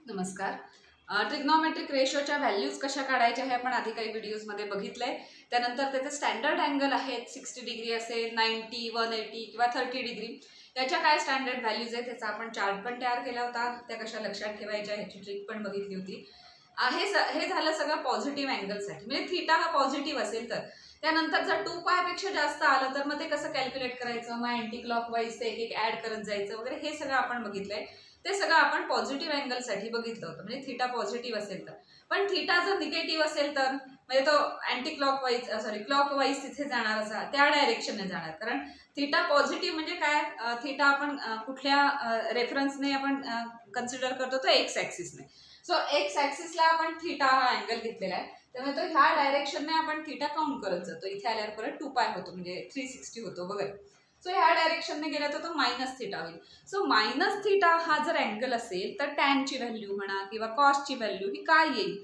नमस्कार. ट्रिग्नोमेट्रिक रेशोच्या व्हॅल्यूज कशा काढायच्या हे आपण आधी काही व्हिडिओजमध्ये बघितलंय. त्यानंतर त्याचे स्टँडर्ड अँगल आहेत, 60 डिग्री असेल, 90, 180 किंवा 30 डिग्री. त्याच्या काय स्टँडर्ड व्हॅल्यूज आहेत त्याचा आपण चार्ट पण तयार केला होता. त्या कशा लक्षात ठेवायच्या ह्याची ट्रिक पण बघितली होती. हे झालं सगळं पॉझिटिव्ह अँगलसाठी. म्हणजे थीटा हा पॉझिटिव्ह असेल तर त्यानंतर जर 2π पेक्षा जास्त आलं तर मग ते कसं कॅल्क्युलेट करायचं, मग अँटी क्लॉकवाईज ते एक ऍड करत जायचं वगैरे, हे सगळं आपण बघितलंय. ते सगळं आपण पॉझिटिव्ह अँगलसाठी बघितलं होतं. म्हणजे थीटा पॉझिटिव्ह असेल तर. पण थीटा जर निगेटिव्ह असेल तर म्हणजे तो अँटी क्लॉकवाईज तिथे जाणार, असा त्या डायरेक्शनने जाणार. कारण थीटा पॉझिटिव्ह म्हणजे काय, थीटा आपण कुठल्या रेफरन्सने आपण कन्सिडर करतो तर एक्स ऍक्सिसने. सो एक्स ऍक्सिसला आपण थीटा हा अँगल घेतलेला आहे, त्यामुळे तो ह्या डायरेक्शनने आपण थीटा काउंट करत जातो. इथे आल्यावर परत 2π होतो, म्हणजे 360 होतो वगैरे. सो ह्या डायरेक्शनने गेला तर तो मायनस थीटा होईल. सो मायनस थीटा हा जर अँगल असेल तर टॅनची व्हॅल्यू म्हणा किंवा कॉसची व्हॅल्यू ही काय येईल,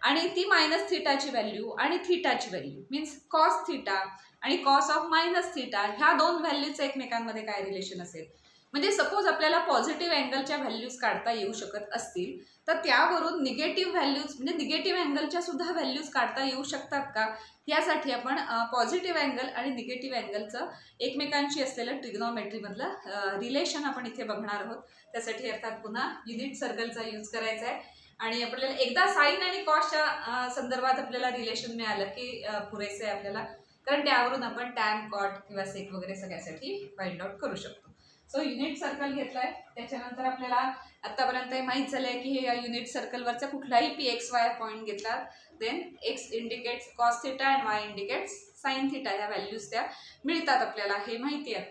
आणि ती मायनस थीटाची व्हॅल्यू आणि थीटाची व्हॅल्यू मीन्स कॉस थीटा आणि कॉस ऑफ मायनस थीटा, ह्या दोन व्हॅल्यूचं एकमेकांमध्ये काय रिलेशन असेल. म्हणजे सपोज आपल्याला पॉझिटिव्ह अँगलच्या व्हॅल्यूज काढता येऊ शकत असतील तर त्यावरून निगेटिव्ह व्हॅल्यूज म्हणजे निगेटिव्ह अँगलच्या सुद्धा व्हॅल्यूज काढता येऊ शकतात का, यासाठी आपण पॉझिटिव्ह अँगल आणि निगेटिव्ह अँगलचं एकमेकांशी असलेलं ट्रिग्नोमेट्रीमधलं रिलेशन आपण इथे बघणार आहोत. त्यासाठी अर्थात पुन्हा युनिट सर्कलचा यूज करायचा आहे. आणि आपल्याला एकदा साईन आणि कॉसच्या संदर्भात आपल्याला रिलेशन मिळालं की पुरेसे आहे आपल्याला, कारण त्यावरून आपण टॅन, कॉट किंवा सेक वगैरे सगळ्यासाठी फाइंड आउट करू शकतो. सो युनिट सर्कल घेतलाय. त्याच्यानंतर आपल्याला आतापर्यंत माहीत झालंय की हे या युनिट सर्कलवरचा कुठलाही PXY पॉईंट घेतला then X indicates cos theta and Y indicates sine theta, ह्या व्हॅल्यूज त्या मिळतात आपल्याला, हे माहिती आहे.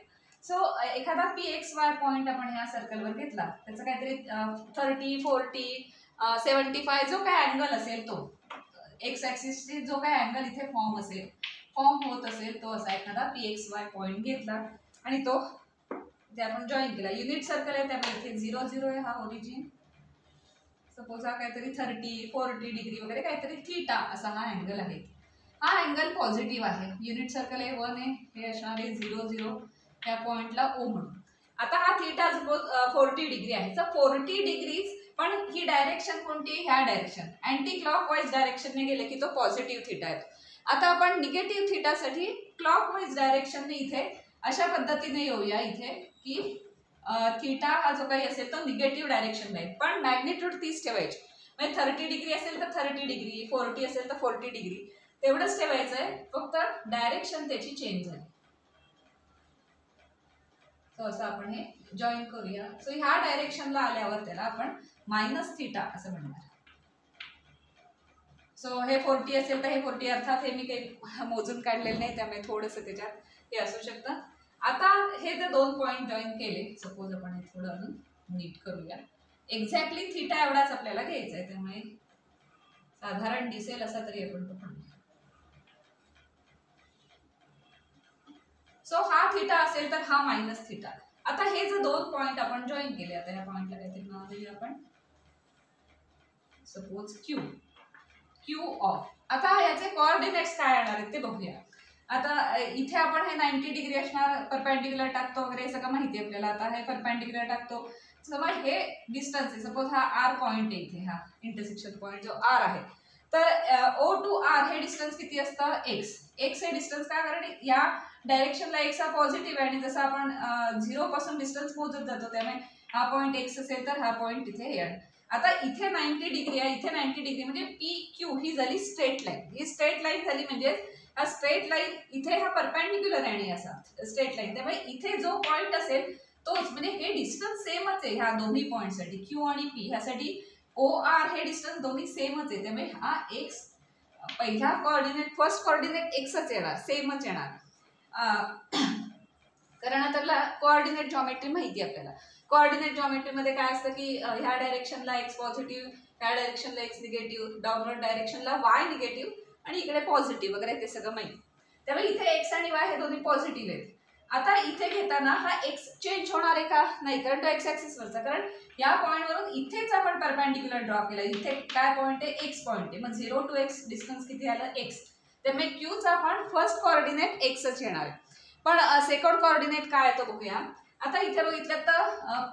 सो एखादा PXY पॉईंट आपण ह्या सर्कलवर घेतला, त्याचा काहीतरी 30, 40, 75 जो काय अँगल असेल, तो एक्स ऍक्सिसची जो काय अँगल इथे फॉर्म होत असेल तो असा एखादा PXY पॉईंट घेतला आणि तो ते आपण जॉईन केला. युनिट सर्कल आहे त्यामुळे इथे 0, 0 आहे हा ओरिजिन. सपोज हा काहीतरी 30, 40 डिग्री वगैरे काहीतरी थीटा असा हा अँगल आहे. हा अँगल पॉझिटिव्ह आहे. युनिट सर्कल आहे 1 आहे, हे असणार आहे 0, 0. त्या पॉईंटला O म्हणून. आता हा थीटा सपोज 40 डिग्री आहे, तर 40 डिग्रीज पण ही डायरेक्शन कोणती, ह्या डायरेक्शन अँटी क्लॉकवाईज डायरेक्शनने गेले की तो पॉझिटिव्ह थीटा आहे. आता आपण निगेटिव्ह थीटासाठी क्लॉकवाईज डायरेक्शनने इथे अशा पद्धतीने येऊया इथे की थीटा हा जो काही असेल तो निगेटिव्ह डायरेक्शन आहे, पण मॅग्निट्यूड तीच ठेवायची. म्हणजे 30 डिग्री असेल तर 30 डिग्री, 40 असेल तर 40 डिग्री, तेवढंच ठेवायचं आहे, फक्त डायरेक्शन त्याची चेंज झाली. सो असं आपण हे जॉईन करूया. सो ह्या डायरेक्शनला आल्यावर त्याला आपण मायनस थीटा असं म्हणणार. सो हे 40 असेल तर हे 40, अर्थात हे मी काही मोजून काढलेलं नाही त्यामुळे थोडंसं त्याच्यात हे असू शकतं. आता हे जर दोन पॉईंट जॉईन केले, सपोज आपण हे थोडं अजून नीट करूया. एक्झॅक्टली थीटा एवढाच आपल्याला घ्यायचा आहे, त्यामुळे साधारण दिसेल असा तरी आपण तो म्हणूया. सो हा थीटा असेल तर हा मायनस थीटा. आता हे जर दोन पॉईंट आपण जॉईन केले, आता ह्या पॉईंटला काहीतरी नाव देऊया आपण, सपोज क्यू ऑफ. आता याचे कोऑर्डिनेट्स काय येणार आहेत ते बघूया. आता इथे आपण हे 90 डिग्री असणार, परपेंडिक्युलर टाकतो वगैरे सगळं माहिती आहे आपल्याला. आता हे परपेंडिक्युलर टाकतो, समज हे डिस्टन्स आहे, सपोज हा R पॉईंट आहे इथे, हा इंटरसेक्शन पॉईंट जो R आहे, तर O to R हे डिस्टन्स किती असतं, एक्स हे डिस्टन्स काय, कारण या डायरेक्शनला एक्स हा पॉझिटिव्ह आहे आणि जसं आपण 0 पासून डिस्टन्स मोजत जातो त्यामुळे हा पॉईंट एक्स असेल तर हा पॉईंट इथे हे आहे. आता इथे 90 डिग्री आहे, इथे 90 डिग्री म्हणजे PQ ही झाली स्ट्रेट लाईन. ही स्ट्रेट लाईन झाली म्हणजे हा स्ट्रेट लाईन इथे हा परपेंडिक्युलर आहे असा स्ट्रेट लाईन, त्यामुळे इथे जो पॉईंट असेल तोच, म्हणजे हे डिस्टन्स सेमच आहे ह्या दोन्ही पॉईंटसाठी, क्यू आणि पी ह्यासाठी OR हे डिस्टन्स दोन्ही सेमच आहे. त्यामुळे हा एक्स पहिला कोऑर्डिनेट, फर्स्ट कोऑर्डिनेट एक्सच येणार, सेमच येणार. कारण आता कोऑर्डिनेट जॉमेट्री माहिती आहे आपल्याला. कोऑर्डिनेट जॉमेट्रीमध्ये काय असतं की ह्या डायरेक्शनला एक्स पॉझिटिव्ह, ह्या डायरेक्शनला एक्स निगेटिव्ह, डाऊनवर्ड डायरेक्शनला वाय निगेटिव्ह आणि इकडे पॉझिटिव्ह वगैरे ते सगळं माहिती. त्यामुळे इथे एक्स आणि वाय हे दोन्ही पॉझिटिव्ह आहेत. आता इथे घेताना हा एक्स चेंज होणार आहे का, नाही, कारण तो एक्स ऍक्सिसवरचा, कारण या पॉईंटवरून इथेच आपण परपेंडिक्युलर ड्रॉ केला. इथे काय पॉईंट आहे, एक्स पॉईंट आहे, मग 0 to x डिस्टन्स किती आलं, एक्स. त्यामुळे क्यूचा पण फर्स्ट कोऑर्डिनेट एक्सच येणार आहे. पण सेकंड कोऑर्डिनेट काय आहे तो बघूया. आता इथे बघितलं तर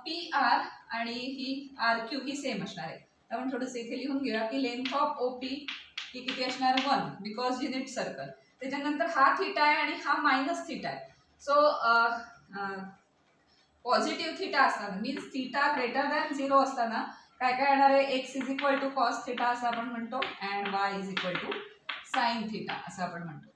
PR आणि ही RQ ही सेम असणार आहे. आपण थोडंसं इथे लिहून घेऊया की लेंथ ऑफ OP ही किती असणार 1 बिकॉज युनिट सर्कल. त्याच्यानंतर हा थीटा आहे आणि हा मायनस थीटा आहे. सो पॉझिटिव्ह थीटा असताना मीन्स थीटा ग्रेटर दॅन 0 असताना काय काय येणार आहे, X is equal to cos theta असं आपण म्हणतो and Y is equal to sine theta असं आपण म्हणतो.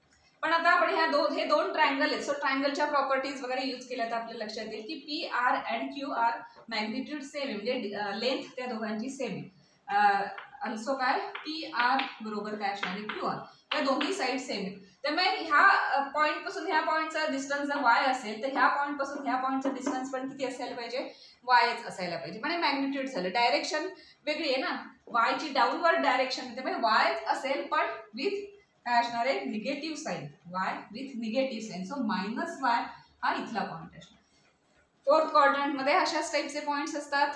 पण आता आपण हे दोन ट्रायंगल आहेत. सो ट्रायंगलच्या प्रॉपर्टीज वगैरे यूज केल्या तर आपल्याला लक्षात येईल की PR and QR magnitude same आहे, म्हणजे लेंथ त्या दोघांची सेम आहे. अल्सो काय PR बरोबर काय असणार आहे QR, त्या दोन्ही साईड सेम आहे. त्यामुळे ह्या पॉईंट पासून ह्या पॉईंटचा डिस्टन्स जर y असेल तर ह्या पॉईंट पासून ह्या पॉईंटचा डिस्टन्स पण किती असायला पाहिजे, yच असायला पाहिजे. म्हणजे मॅग्निट्यूड झालं, डायरेक्शन वेगळी आहे ना, y ची डाऊनवर्ड डायरेक्शन आहे, त्यामुळे yच असेल पण विथ काय असणार आहे negative sign, y with negative sign. So -y हा इथला पॉईंट असणार. फोर्थ क्वाड्रंट मध्ये अशाच टाइपचे पॉइंट्स असतात.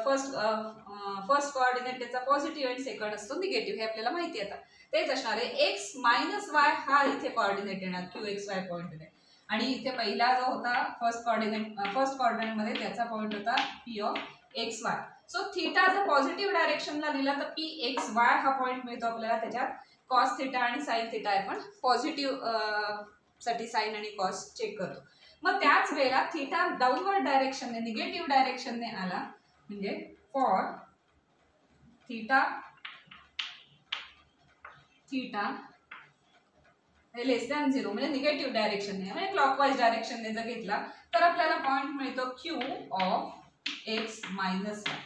फर्स्ट कोऑर्डिनेट त्याचा पॉझिटिव्ह आणि सेकंड असतो निगेटिव्ह, हे आपल्याला माहिती आहे. आता तेच असणार आहे x -y हा इथे कोऑर्डिनेट येणार QXY पॉईंट आहे. आणि इथे पहिला जो होता फर्स्ट क्वाड्रंट मध्ये त्याचा पॉईंट होता P(xy). सो थीटा जर पॉझिटिव्ह डायरेक्शनला दिला तर PXY हा पॉईंट मिळतो आपल्याला. त्याच्यात कॉस थीटा आणि साइन थीटा आहे, पण पॉझिटिव्ह साठी साइन आणि कॉस चेक करतो. मग त्याच वेळेला थीटा डाऊनवर्ड डायरेक्शनने निगेटिव्ह डायरेक्शनने आला म्हणजे फॉर थीटा लेस दॅन 0 म्हणजे निगेटिव्ह डायरेक्शनने म्हणजे क्लॉकवाईज डायरेक्शनने जर घेतला तर आपल्याला पॉईंट मिळतो Q ऑफ x - y.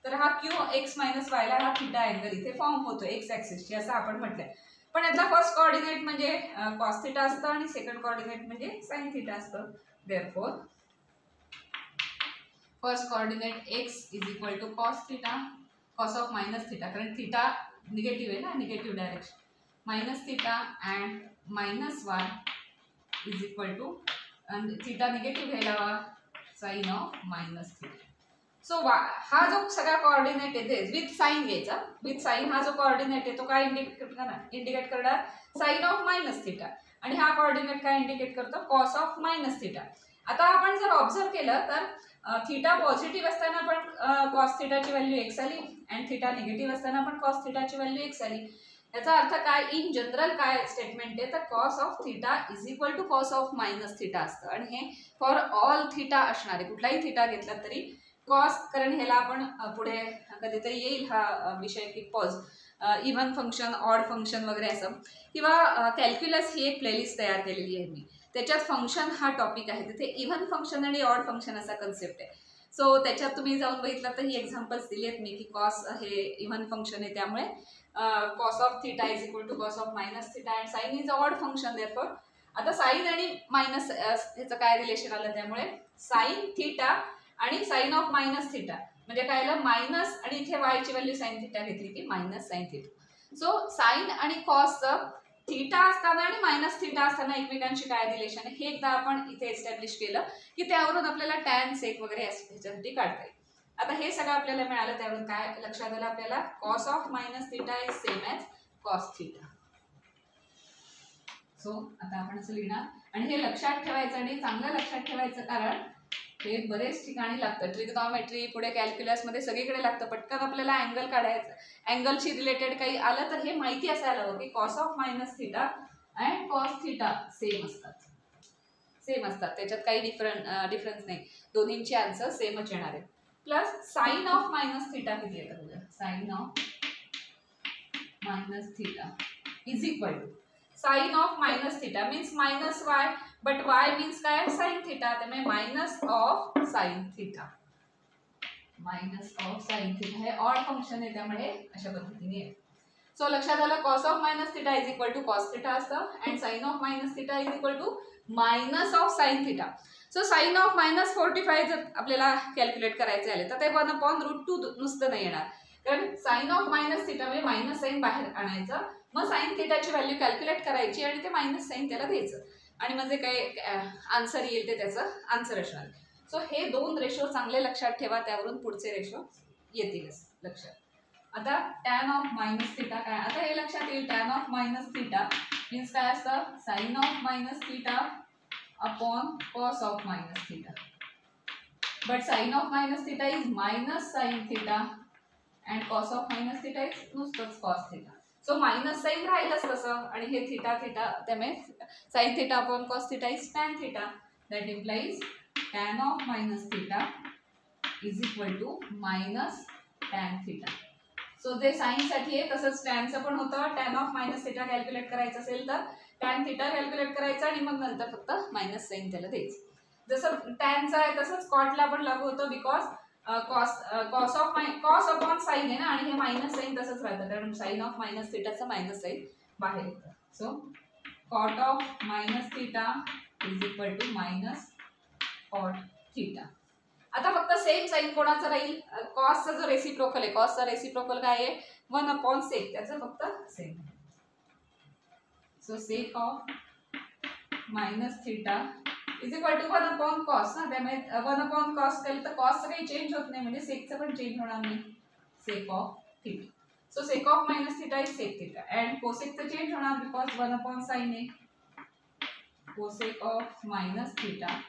तर हा Q(x - y) ला हा थीटा अँगल इथे फॉर्म होतो एक्स ऍक्सिसची असं आपण म्हटलंय. पण यातला फर्स्ट कोऑर्डिनेट म्हणजे कॉस थीटा असतं आणि सेकंड कोऑर्डिनेट म्हणजे साइन थीटा असतं. Therefore first coordinate x is equal to cos theta, cos of minus theta, कारण थीटा निगेटिव्ह आहे ना, negative direction, minus theta and -y is equal to theta negative घ्यायला हवा sine of minus theta. So हा जो सगळा coordinate येते with sign घ्यायचा. विथ साइन हा जो कोऑर्डिनेट आहे तो काय इंडिकेट करणार साइन ऑफ मायनस थीटा, आणि हा कोऑर्डिनेट काय इंडिकेट करतो कॉस ऑफ मायनस थीटा. आता आपण जर ऑब्झर्व केलं तर थीटा पॉझिटिव्ह असताना पण कॉस थीटाची व्हॅल्यू x आली अँड थीटा निगेटिव्ह असताना पण कॉस थीटाची व्हॅल्यू x आली. याचा अर्थ काय, इन जनरल काय स्टेटमेंट आहे तर cos of theta is equal to cos of minus theta असतं. आणि हे फॉर ऑल थीटा असणार आहे, कुठलाही थीटा घेतला तरी कॉस, कारण ह्याला आपण पुढे कधीतरी येईल हा विषय की इव्हन फंक्शन ऑड फंक्शन वगैरे असं, किंवा कॅल्क्युलस ही एक प्लेलिस्ट तयार केलेली आहे मी, त्याच्यात फंक्शन हा टॉपिक आहे. तिथे इव्हन फंक्शन आणि ऑड फंक्शन असा कन्सेप्ट आहे. सो त्याच्यात तुम्ही जाऊन बघितलं तर ही एक्झाम्पल्स दिली आहेत मी की कॉस हे इव्हन फंक्शन आहे, त्यामुळे cos of theta is equal to cos of minus theta and sine is odd function. Therefore आता साइन आणि मायनस ह्याचं काय रिलेशन आलं, त्यामुळे साइन थीटा आणि साइन ऑफ मायनस थीटा म्हणजे काय आलं मायनस, आणि इथे y ची व्हॅल्यू साइन थीटा घेतली की minus sine theta. So sine आणि कॉसचं थीटा असताना आणि मायनस थीटा असताना एकमेकांशी काय रिलेशन आहे हे एकदा आपण इथे एस्टॅब्लिश केलं की त्यावरून आपल्याला टॅन सेक वगैरे ह्याच्यासाठी काढता येईल. आता हे सगळं आपल्याला मिळालं, त्यावरून काय लक्षात आलं आपल्याला cos of minus theta is same as cos theta. So आता आपण असं लिहिणार आणि हे लक्षात ठेवायचं आणि चांगलं लक्षात ठेवायचं, कारण हे बरेच ठिकाणी लागतं. ट्रिग्नॉमेट्री पुढे कॅल्क्युलसमध्ये सगळीकडे लागतं. पटकन आपल्याला अँगल काढायचं, अँगलशी रिलेटेड काही आलं तर हे माहिती असायला हवं की cos of minus theta and cos theta same असतात, त्याच्यात काही डिफरन्स नाही, दोन्हींची आन्सर सेमच येणार आहे. Plus sine of minus theta किती येतं बघा, sine of minus theta is equal to sine of minus theta means minus Y, but y means काय साइन थीटा, त्यामुळे मायनस ऑफ साइन थीटा. हे ऑड फंक्शन आहे त्यामुळे अशा पद्धतीने आहे. सो लक्षात आलं cos of minus theta is equal to cos theta असतं and sine of minus theta is equal to minus of sine theta. So sine of -45 जर आपल्याला कॅल्क्युलेट करायचे आले तर ते 1/√2 नुसतं नाही येणार, कारण साइन ऑफ मायनस थीटा म्हणजे मायनस साइन बाहेर आणायचं, मग साइन थीटाची व्हॅल्यू कॅल्क्युलेट करायची आणि ते मायनस साइन त्याला द्यायचं आणि मग जे काही आन्सर येईल ते त्याचं आन्सर असणार. सो हे दोन रेशो चांगले लक्षात ठेवा, त्यावरून पुढचे रेशो येतीलच लक्षात. आता टॅन ऑफ मायनस थीटा काय, आता हे लक्षात येईल tan of minus theta means काय असतं sine of minus theta upon cos of minus theta, but sine of minus theta is minus sine theta and cos of minus theta is नुसतंच cos theta. So minus sine राहीलच तसं आणि हे theta theta, त्यामुळे sine theta upon cos theta is tan theta. That implies tan of minus theta is equal to minus tan theta. So ते साईनसाठी आहे, तसंच टॅनचं पण होतं. Tan of minus theta calculate करायचं असेल तर टॅन थिटा कॅल्क्युलेट करायचं आणि मग नंतर फक्त मायनस साईन त्याला द्यायचं. जसं टॅनचं आहे तसंच कॉटला पण लागू होतं, बिकॉज कॉस अपॉन साईन आहे ना, आणि हे मायनस साईन तसंच राहतं कारण साईन ऑफ मायनस थिटाचं मायनस साईन बाहेर येतं. So cot of minus theta is equal to minus cot theta. आता फक्त सेम साईन कोणाचं राहील, कॉसचा जो रेसिप्रोकल आहे, कॉसचा रेसिप्रोकल काय आहे 1 अपॉन सेक, त्याचं फक्त sec. So sec of minus theta is equal to 1 upon cos ना, त्यामुळे 1 अपॉन कॉस केलं तर कॉसचं काही चेंज होत नाही, म्हणजे सेकचं पण चेंज होणार नाही. Sec of theta. So sec of minus theta is sec theta and कोसेकचं चेंज होणार बिकॉज 1 अपॉन साइन आहे. Cosec of minus theta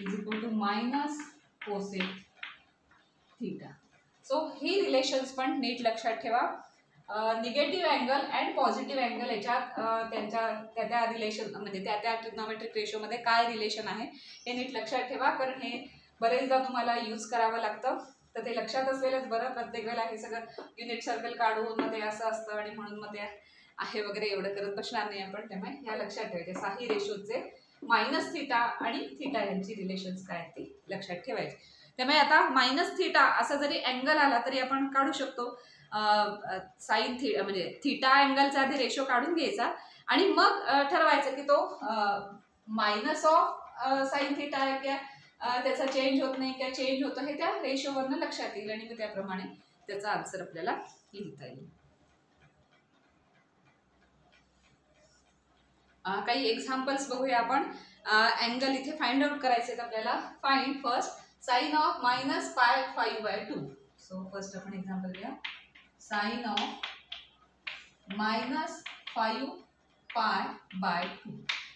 is equal to minus cosec theta. So ही रिलेशन्स पण नीट लक्षात ठेवा. Negative angle and positive angle याच्यात त्यांच्या त्या रिलेशन म्हणजे त्या ट्रिग्नोमेट्रिक रेशोमध्ये काय रिलेशन आहे हे नीट लक्षात ठेवा, कारण हे बरेचदा तुम्हाला यूज करावं लागतं. तर ते लक्षात असलेलंच बरं. प्रत्येक वेळेला हे सगळं युनिट सर्कल काढून मध्ये असं असतं आणि म्हणून मध्ये आहे वगैरे एवढं करत बसणार नाही आपण. त्यामुळे ह्या लक्षात ठेवायचे. साही रेशोचे मायनस थिटा आणि थिटा यांची रिलेशन्स काय ती लक्षात ठेवायची. त्यामुळे आता मायनस थिटा असा जरी अँगल आला तरी आपण काढू शकतो. साईन थिटा म्हणजे थिटा अँगलचा आधी रेशो काढून घ्यायचा आणि मग ठरवायचं की तो मायनस ऑफ साईन थिटा आहे क्या, त्याचा चेंज होत नाही किंवा चेंज होतो, हे त्या रेशोवरनं लक्षात येईल आणि त्याप्रमाणे त्याचा आन्सर आपल्याला लिहिता येईल. काही एक्झाम्पल्स बघूया आपण. अँगल इथे फाइंड आउट करायचे आपल्याला. Find first sine of minus pi 5/2. So first आपण एक्झाम्पल घेऊया. साइन ऑफ मायनस 5 पाय/2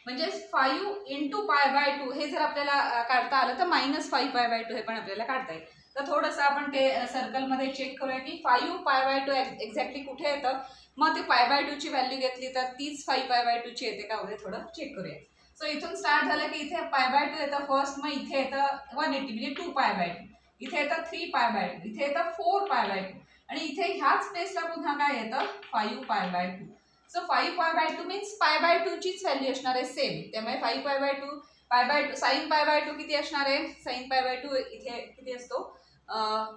म्हणजे 5 इंटू पाय/2 हे जर आपल्याला काढता आलं तर मायनस 5 पाय/2 हे पण आपल्याला काढता येईल. तर थोडंसं आपण ते सर्कलमध्ये चेक करूया की 5 पाय/2 एक्झॅक्टली कुठे येतं. मग ते पाय/2 ची व्हॅल्यू घेतली तर तीच 5 पाय/2 ची येते का वगैरे थोडं चेक करूया. सो इथून स्टार्ट झालं की इथे पाय/2 येतं फर्स्ट, मग इथे येतं 180 म्हणजे 2 पाय/2, इथे येतं 3 पाय/2, इथे येतं 4 पाय/2 आणि इथे ह्याच प्लेसला पुन्हा काय येतं 5 पाय/2. सो 5 पाय/2 मीन्स पाय/2 चीच व्हॅल्यू असणार आहे सेम. त्यामुळे 5 पाय/2 साइन पाय/2 किती असणार आहे. साइन पाय/2 इथे किती असतो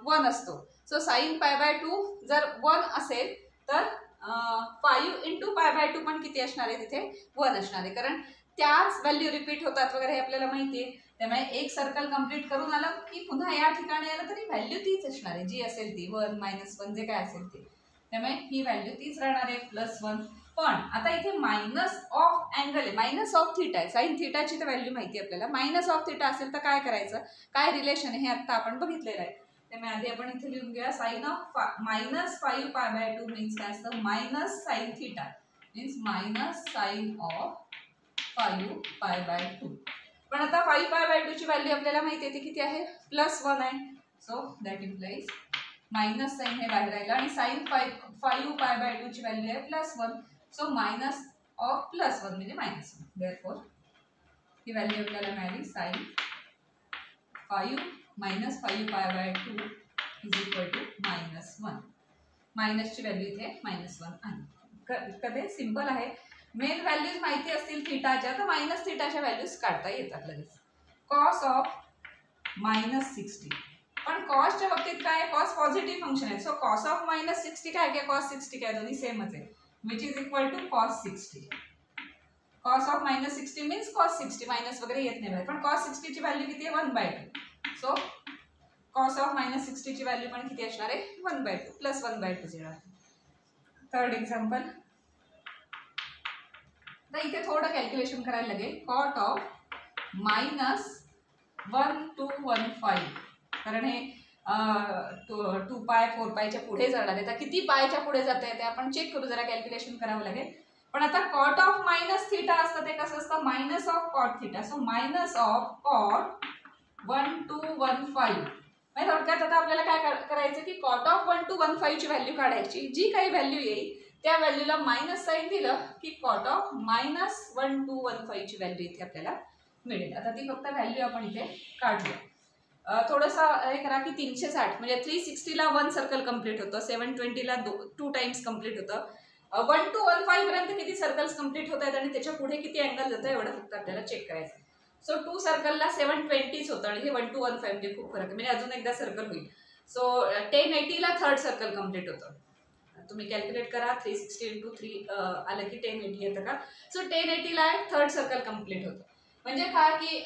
1 असतो. सो साइन पाय/2 जर 1 असेल तर 5 इंटू पाय/2 पण किती असणार आहे तिथे 1 असणार आहे, कारण त्याच व्हॅल्यू रिपीट होतात वगैरे हे आपल्याला माहिती आहे. त्यामुळे एक सर्कल कंप्लीट करून आलं की पुन्हा या ठिकाणी आलं तरी व्हॅल्यू तीच असणार आहे जी असेल ती 1 -1 जे काय असेल ते. त्यामुळे ही व्हॅल्यू तीच राहणार आहे +1. पण आता इथे मायनस ऑफ अँगल आहे, मायनस ऑफ थिटा आहे. साइन थिटाची तर व्हॅल्यू माहिती आहे आपल्याला. मायनस ऑफ थिटा असेल तर काय करायचं, काय रिलेशन आहे हे आता आपण बघितलेलं आहे. त्यामुळे आधी आपण इथे लिहून घेऊया. साइन ऑफ मायनस 5 पाय/2 मीन्स काय असतं minus sine theta means minus sine of 5 पाय/2. पण आता 5 पाय/2 ची व्हॅल्यू आपल्याला माहिती आहे ती किती आहे +1 आहे. So that implies minus sine हे बाहेर राहिलं आणि साइन 5 पाय/2 ची व्हॅल्यू आहे +1. सो मायनस ऑफ +1 म्हणजे -1. देअरफॉर ही व्हॅल्यू आपल्याला मिळाली साइन 5 - 5 पाय/2 इज इक्वल टू -1. मायनसची व्हॅल्यू इथे -1 आहे. कधी सिंपल आहे. मेन व्हॅल्यूज माहिती असतील थिटाच्या तर मायनस थिटाच्या व्हॅल्यूज काढता येतात लगेच. Cos of -60. पण कॉसच्या बाबतीत काय, कॉस पॉझिटिव्ह फंक्शन आहे. सो कॉस ऑफ -60 काय किंवा कॉस 60 काय दोन्ही सेमच आहे, which is equal to cos 60. Cos of -60 means cos 60, minus वगैरे येत नाही. पण कॉस 60 ची व्हॅल्यू किती आहे 1/2. सो कॉस ऑफ -60 ची व्हॅल्यू पण किती असणार आहे 1/2 +1/2 येणार. Third example. तर इथे थोडं कॅल्क्युलेशन करायला लागेल. कॉट ऑफ -1 to 1/5 कारण हे 2 पाय 4 पायच्या पुढे जाणार आहे. तर किती पायच्या पुढे जात आहे ते आपण चेक करू, जरा कॅल्क्युलेशन करावं लागेल. पण आता कॉट ऑफ मायनस थिटा असतं ते कसं असतं minus of cot theta. So minus of cot 1 to 1/5 म्हणजे थोडक्यात आता आपल्याला काय करायचं की कॉट ऑफ 1 to 1.5 ची व्हॅल्यू काढायची. जी काही व्हॅल्यू येईल त्या व्हॅल्यूला मायनस साइन दिलं की कॉट ऑफ -1 to 1.5 ची व्हॅल्यू इथे आपल्याला मिळेल. आता ती फक्त व्हॅल्यू आपण इथे काढूया. थोडंसं हे करा की 360 म्हणजे 360 ला 1 सर्कल कंप्लीट होतं, 720 ला 2 टाइम्स कंप्लीट होतं. 1 to 1.5 पर्यंत किती सर्कल्स कंप्लीट होत आहेत आणि त्याच्या पुढे किती अँगल जातं एवढं फक्त आपल्याला चेक करायचं. सो 2 सर्कलला 720 होतं आणि हे 1 to 1.5 म्हणजे खूप फरक आहे, म्हणजे अजून एकदा सर्कल होईल. सो 1080 ला थर्ड सर्कल कंप्लीट होतं. तुम्ही कॅल्क्युलेट करा, 360 into 3 आलं की 1080 येतं का. सो 1080 ला थर्ड सर्कल कंप्लीट होतं. म्हणजे काय की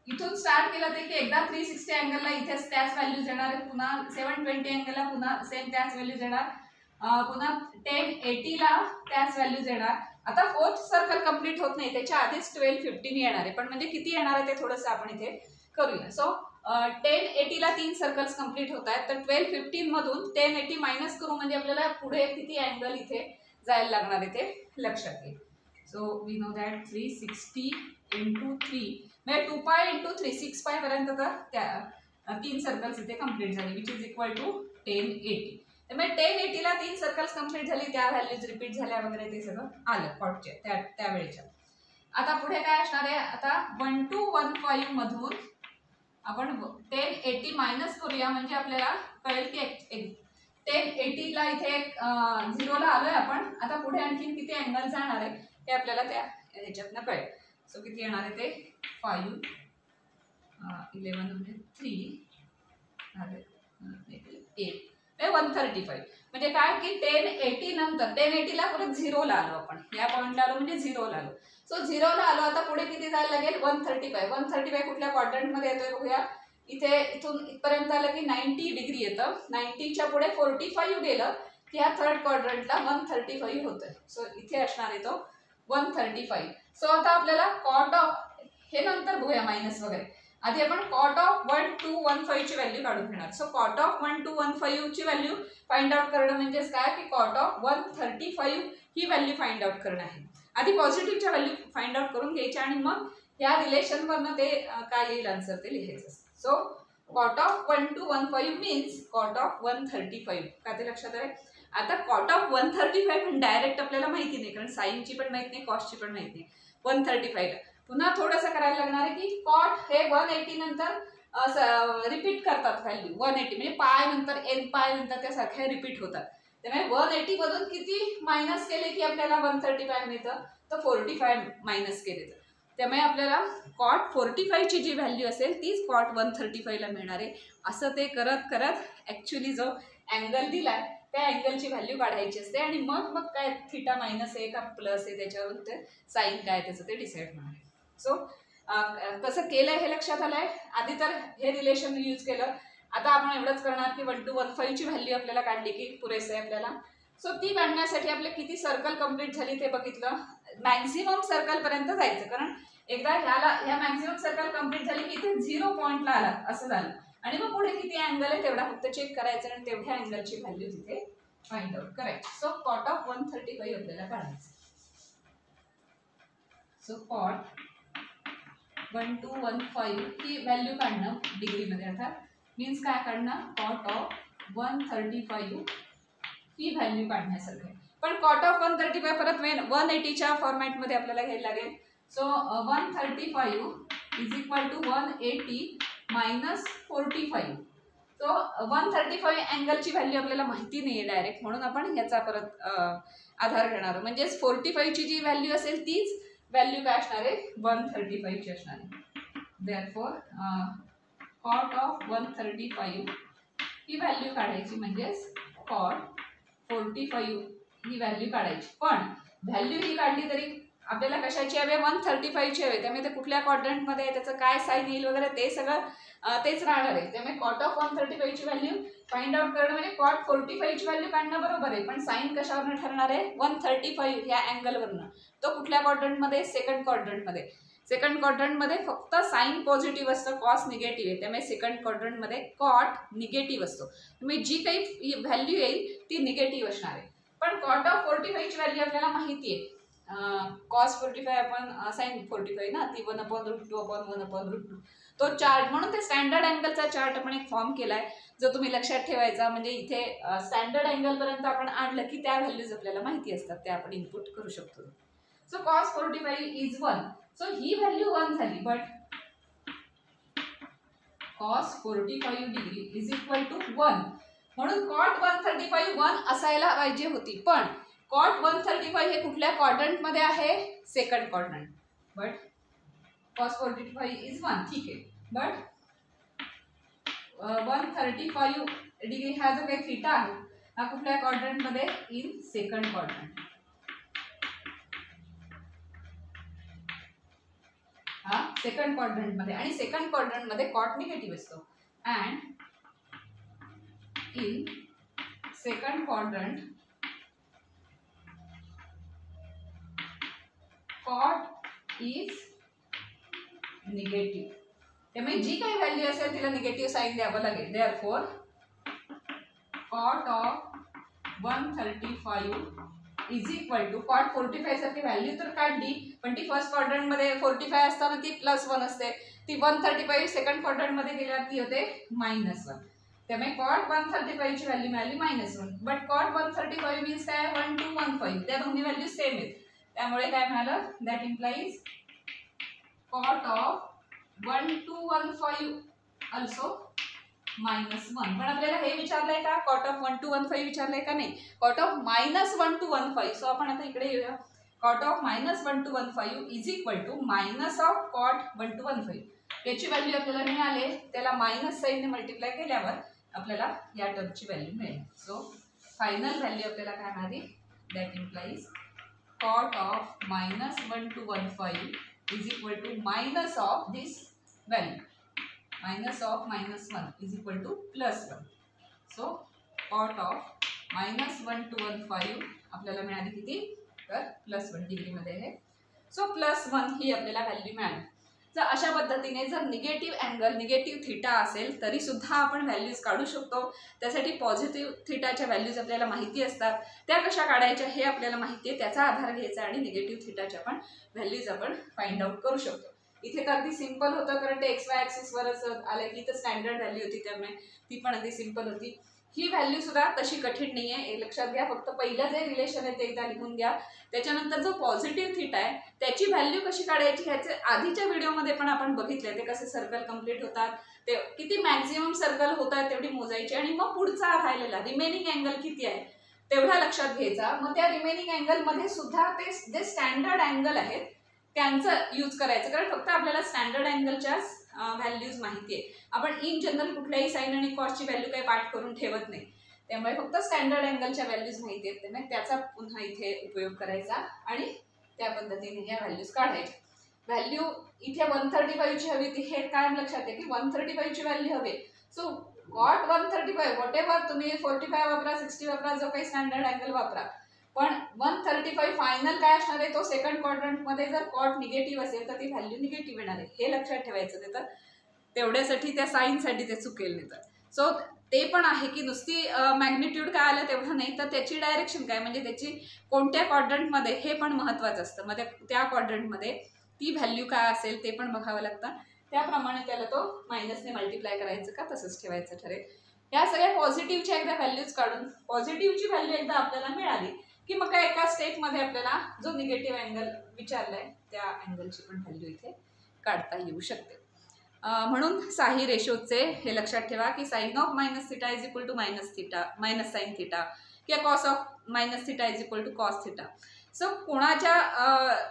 इथून स्टार्ट केलं ते की एकदा 360 अँगलला इथेच त्याच व्हॅल्यूज येणार, पुन्हा 720 अँगलला पुन्हा सेम त्याच व्हॅल्यूज येणार, पुन्हा 1080 ला त्याच व्हॅल्यूज येणार. आता फोर्थ सर्कल कंप्लीट होत नाही, त्याच्या आधीच 1215 येणार आहे, पण म्हणजे किती येणार आहे ते थोडंसं आपण इथे करूया. सो 1080 ला 3 सर्कल्स कंप्लीट होत आहेत, तर 1215 मधून 1080 मायनस करू म्हणजे आपल्याला पुढे किती अँगल इथे जायला लागणार आहे ते लक्षात येईल. So we know that 360 into 3 म्हणजे 2π into 3 6π पर्यंत तर त्या 3 सर्कल्स इथे कंप्लीट झाले, विच इज इक्वल टू 1080. त्यामुळे 1080 ला 3 सर्कल्स कंप्लीट झाली, त्या व्हॅल्यूज रिपीट झाल्या वगैरे ते सगळं आलं कॉटच्या त्यावेळेच्या. आता पुढे काय असणार आहे, आता 1 to 1.5 मधून आपण 1080 मायनस करूया म्हणजे आपल्याला कळेल की 1080 ला इथे 0 ला आलोय आपण. आता पुढे आणखी किती अँगल जाणार आहे हे आपल्याला त्या ह्याच्यातनं कळेल. सो किती येणार आहे ते 5 11 म्हणजे 3 8 135 म्हणजे काय की 1080 नंतर 1080 ला परत 0 ला आलो आपण, या पॉइंटला आलो म्हणजे 0 ला आलो. सो 0 ला आलो, आता पुढे किती जायला लागेल 135. 135 कुठल्या क्वाड्रंट मध्ये येतोय बघूया. इथे इथून इथपर्यंत आलं की 90 डिग्री येतं, 90च्या पुढे 45 गेलं की ह्या थर्ड क्वाड्रंटला 135 होतंय. सो इथे असणार आहे तो 135. सो आता आपल्याला कॉट ऑफ हे नंतर बघूया मायनस वगैरे, आधी आपण कॉट ऑफ 1 to 1.5 ची व्हॅल्यू काढून घेणार. सो कॉट ऑफ 1 to 1.5 ची व्हॅल्यू फाइंड आउट करणं म्हणजेच काय की कॉट ऑफ 135 ही व्हॅल्यू फाइंड आउट करणं आहे. आधी पॉझिटिव्हच्या व्हॅल्यू फाइंड आउट करून घ्यायच्या आणि मग या रिलेशनवरनं ते काय येईल आन्सर ते लिहायचं. So cot of 1 to 1.5 means cot of 135. का ते लक्षात आहे. आता कॉट ऑफ 135 पण डायरेक्ट आपल्याला माहिती नाही, कारण साईनची पण माहिती नाही, कॉस्टची पण माहिती नाही. 135 पुन्हा थोडंसं करायला लागणार आहे की कॉट हे 180 नंतर रिपीट करतात व्हॅल्यू. 180 म्हणजे पाय नंतर एन पाय नंतर त्या सारख्या रिपीट होतात. त्यामुळे 180 मधून किती मायनस केले की आपल्याला 135 मिळतं, तर 45 मायनस केले तर त्यामुळे आपल्याला कॉट 45 ची जी व्हॅल्यू असेल तीच कॉट 135 ला मिळणार आहे. असं ते करत करत ॲक्च्युली जो अँगल दिलाय त्या अँगलची व्हॅल्यू काढायची असते आणि मग काय थिटा मायनस आहे का प्लस आहे त्याच्यावरून ते साईन काय त्याचं ते डिसाईड होणार आहे. सो कसं केलंय हे लक्षात आलंय. आधी तर हे रिलेशन यूज केलं, आता आपण एवढंच करणार की 1 to 1.5 ची व्हॅल्यू आपल्याला काढली की पुरेसं आहे आपल्याला. सो ती काढण्यासाठी आपले किती सर्कल कंप्लीट झाली ते बघितलं. मॅक्झिमम सर्कल पर्यंत जायचं, कारण एकदा ह्या मॅक्झिमम सर्कल कंप्लीट झाली की इथे 0 पॉईंटला आला असं झालं आणि मग पुढे किती अँगल आहे तेवढा फक्त चेक करायचं आणि तेवढ्या अँगलची व्हॅल्यू तिथे फाइंड आउट करायची. सो कॉट ऑफ 135 आपल्याला काढायचं. सो कॉट 1 to 1.5 ही व्हॅल्यू काढणं डिग्रीमध्ये अर्थात मीन्स काय काढणं कॉट ऑफ 135 ही व्हॅल्यू काढण्यासारखं आहे. पण कॉट ऑफ 135 परत 180च्या फॉर्मॅटमध्ये आपल्याला घ्यायला लागेल. So 135 is equal to 180 minus 45. So 135 अँगलची व्हॅल्यू आपल्याला माहिती नाही आहे डायरेक्ट, म्हणून आपण ह्याचा परत आधार घेणार. म्हणजेच 45 ची जी व्हॅल्यू असेल तीच व्हॅल्यू काय असणार आहे 135 ची असणार आहे. देअरफॉर कॉट ऑफ 135 ही व्हॅल्यू काढायची, म्हणजेच कॉट 45 ही व्हॅल्यू काढायची. पण व्हॅल्यू ही काढली तरी आपल्याला कशाची हवी 135 ची हवी. त्यामुळे ते कुठल्या क्वाड्रंटमध्ये आहे त्याचं काय साईन येईल वगैरे ते सगळं तेच राहणार आहे. त्यामुळे कॉट ऑफ 135 ची व्हॅल्यू फाइंड आउट करणं म्हणजे कॉट 45 ची व्हॅल्यू काढणं बरोबर आहे, पण साईन कशावरनं ठरणार आहे 135 ह्या अँगलवरनं. तो कुठल्या क्वाड्रंटमध्ये सेकंड क्वाड्रंटमध्ये. सेकंड क्वाड्रंटमध्ये फक्त साईन पॉझिटिव्ह असतं, कॉस निगेटिव्ह आहे. त्यामुळे सेकंड क्वाड्रंटमध्ये कॉट निगेटिव्ह असतो. त्यामुळे जी काही व्हॅल्यू येईल ती निगेटिव्ह असणार आहे. पण कॉट ऑफ 45 ची व्हॅल्यू आपल्याला माहिती आहे. कॉस 45 आपण साईन 45 ना ती 1/√2/1/√2. तो चार्ट, म्हणून ते स्टँडर्ड अँगलचा चार्ट आपण एक फॉर्म केलाय जो तुम्ही लक्षात ठेवायचा. म्हणजे इथे स्टँडर्ड अँगल पर्यंत आपण आणलं की त्या व्हॅल्यूज आपल्याला माहिती असतात, त्या आपण इनपुट करू शकतो. So cos 45 is 1. सो ही व्हॅल्यू 1 झाली, but cos 45 degree is equal to 1. म्हणून cot 135 1 असायला पाहिजे होती, पण cot 135 हे कुठल्या क्वाड्रंट मध्ये आहे? Second quadrant. But cos 45 is 1. ठीक आहे, बट 135 डिग्री हा जो काही थीटा आहे हा कुठल्या क्वाड्रंट मध्ये? In second quadrant. हा सेकंड क्वाड्रंट मध्ये, आणि सेकंड क्वाड्रंट मध्ये कॉट निगेटिव्ह असतो. And in second quadrant cot is negative. त्यामुळे जी काही व्हॅल्यू असेल तिला निगेटिव्ह साईन द्यावं लागेल. Therefore cot of 135 is equal to cot 45 सारखी व्हॅल्यू तर काढली, पण ती फर्स्ट क्वाड्रंट मध्ये 45 असताना ती +1 असते. ती 135 सेकंड क्वाड्रंट मध्ये गेल्यावर ती होते -1. त्यामुळे कॉट 135 ची व्हॅल्यू मिळाली -1. बट कॉट 135 मीन्स काय? 1 to 1.5. त्या दोन्ही व्हॅल्यू सेम आहेत. त्यामुळे काय मिळालं? That implies cot of 1 to 1.5 also -1. पण आपल्याला हे विचारलंय का? कॉट ऑफ 1 to 1.5 विचारलंय का? नाही. Cot of -1 to 1.5. सो आपण आता इकडे येऊया. Cot of -1 to 1.5 is equal to minus of cot 1 to 1.5. याची व्हॅल्यू आपल्याला मिळाले, त्याला मायनस साईनने मल्टिप्लाय केल्यावर आपल्याला या टर्मची व्हॅल्यू मिळेल. सो फायनल व्हॅल्यू आपल्याला काय मिळाली? That implies cot of -1 to 1.5 is equal to minus of this value, minus of -1 is equal to +1. So cot of -1 to 1.5 आपल्याला मिळाली किती? तर +1 डिग्रीमध्ये आहे. सो +1 ही आपल्याला व्हॅल्यू मिळाली. तर अशा पद्धतीने जर निगेटिव्ह अँगल, निगेटिव्ह थीटा असेल तरी सुद्धा आपण व्हॅल्यूज काढू शकतो. त्यासाठी पॉझिटिव्ह थीटाच्या व्हॅल्यूज आपल्याला माहिती असतात, त्या कशा काढायच्या हे आपल्याला माहिती आहे, त्याचा आधार घ्यायचा आणि निगेटिव्ह थीटाच्या पण व्हॅल्यूज आपण फाइंड आउट करू शकतो. इथे तर अगदी सिंपल होतं, कारण ते XY ॲक्सिस वरच आले की तर स्टँडर्ड व्हॅल्यू होती, त्यामुळे ती पण अगदी सिंपल होती. ही व्हॅल्यू सुद्धा तशी कठीण नाही आहे, लक्षात घ्या. फक्त पहिलं जे रिलेशन आहे ते एकदा लिहून घ्या. त्याच्यानंतर जो पॉझिटिव्ह थीटा आहे त्याची व्हॅल्यू कशी काढायची ह्याचे आधीच्या व्हिडिओमध्ये पण आपण बघितले. ते कसे सर्कल कंप्लीट होतात, ते किती मॅक्झिमम सर्कल होतात तेवढी मोजायची, आणि मग पुढचा राहिलेला रिमेनिंग अँगल किती आहे तेवढा लक्षात घ्यायचा. मग त्या रिमेनिंग अँगलमध्ये सुद्धा ते जे स्टँडर्ड अँगल आहेत त्यांचं यूज करायचं, कारण फक्त आपल्याला स्टँडर्ड अँगलच्याच व्हॅल्यूज माहिती आहे. आपण इन जनरल कुठल्याही साइन आणि कॉसची व्हॅल्यू काही पाठ करून ठेवत नाही, त्यामुळे फक्त स्टँडर्ड अँगलच्या व्हॅल्यूज माहिती आहेत. त्यामुळे त्याचा पुन्हा इथे उपयोग करायचा आणि त्या पद्धतीने या व्हॅल्यूज काढायच्या. व्हॅल्यू इथे 135 ची हवी होती, हे काय लक्षात आहे की 135 ची व्हॅल्यू हवी. सो कॉट 135 वॉट एव्हर तुम्ही 45 वापरा, 60 वापरा, जो काही स्टँडर्ड अँगल वापरा, पण 135 फायनल काय असणार आहे? तो सेकंड क्वाड्रंट मध्ये जर कॉट निगेटिव्ह असेल तर ती व्हॅल्यू निगेटिव्ह येणार आहे, हे लक्षात ठेवायचं. ते तर तेवढ्यासाठी त्या साईनसाठी ते चुकेल नाही. तर सो ते पण आहे की नुसती मॅग्निट्यूड काय आलं तेवढं नाही, तर त्याची डायरेक्शन काय, म्हणजे त्याची कोणत्या क्वाड्रंटमध्ये हे पण महत्त्वाचं असतं. मग त्या क्वाड्रंटमध्ये ती व्हॅल्यू काय असेल ते पण बघावं लागतं. त्याप्रमाणे त्याला तो मायनसने मल्टिप्लाय करायचं का तसंच ठेवायचं ठरेल. या सगळ्या पॉझिटिव्हच्या एकदा व्हॅल्यूज काढून पॉझिटिव्हची व्हॅल्यू एकदा आपल्याला मिळाली की मग काय एका स्टेपमध्ये आपल्याला जो निगेटिव्ह अँगल विचारलाय त्या अँगलची पण व्हॅल्यू इथे काढता येऊ शकते. म्हणून साही रेशोचे हे लक्षात ठेवा की sine of -θ is equal to minus sine theta, किंवा cos of -θ is equal to cos theta. So कोणाच्या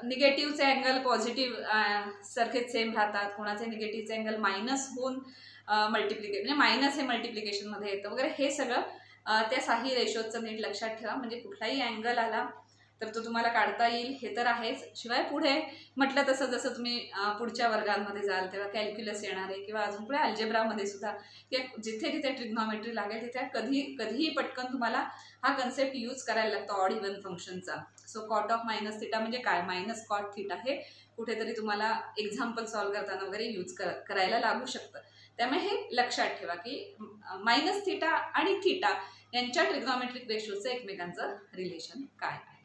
निगेटिव्हचे अँगल पॉझिटिव्ह सारखेच सेम राहतात, कोणाचे निगेटिव्हचे अँगल मायनस होऊन मल्टिप्लिकेशन, म्हणजे मायनस हे मल्टिप्लिकेशनमध्ये येतं वगैरे, हे सगळं त्या साही रेशोचं नीट लक्षात ठेवा. म्हणजे कुठलाही अँगल आला तर तो तुम्हाला काढता येईल, हे तर आहेच. शिवाय पुढे म्हटलं तसं जसं तुम्ही पुढच्या वर्गांमध्ये जाल तेव्हा कॅल्क्युलस येणार आहे, किंवा अजून पुढे अल्जेब्रामध्ये सुद्धा, किंवा जिथे जिथे ट्रिग्नॉमेट्री लागेल तिथे कधीही पटकन तुम्हाला हा कन्सेप्ट यूज करायला लागतो ऑड इव्हन फंक्शनचा. सो कॉट ऑफ -θ म्हणजे काय, मायनस कॉट थीटा, हे कुठेतरी तुम्हाला एक्झाम्पल सॉल्व्ह करताना वगैरे यूज करायला लागू शकतं. त्यामुळे हे लक्षात ठेवा की -θ आणि थीटा यांच्या ट्रिग्नॉमेट्रिक रेशोचं एकमेकांचं रिलेशन काय आहे.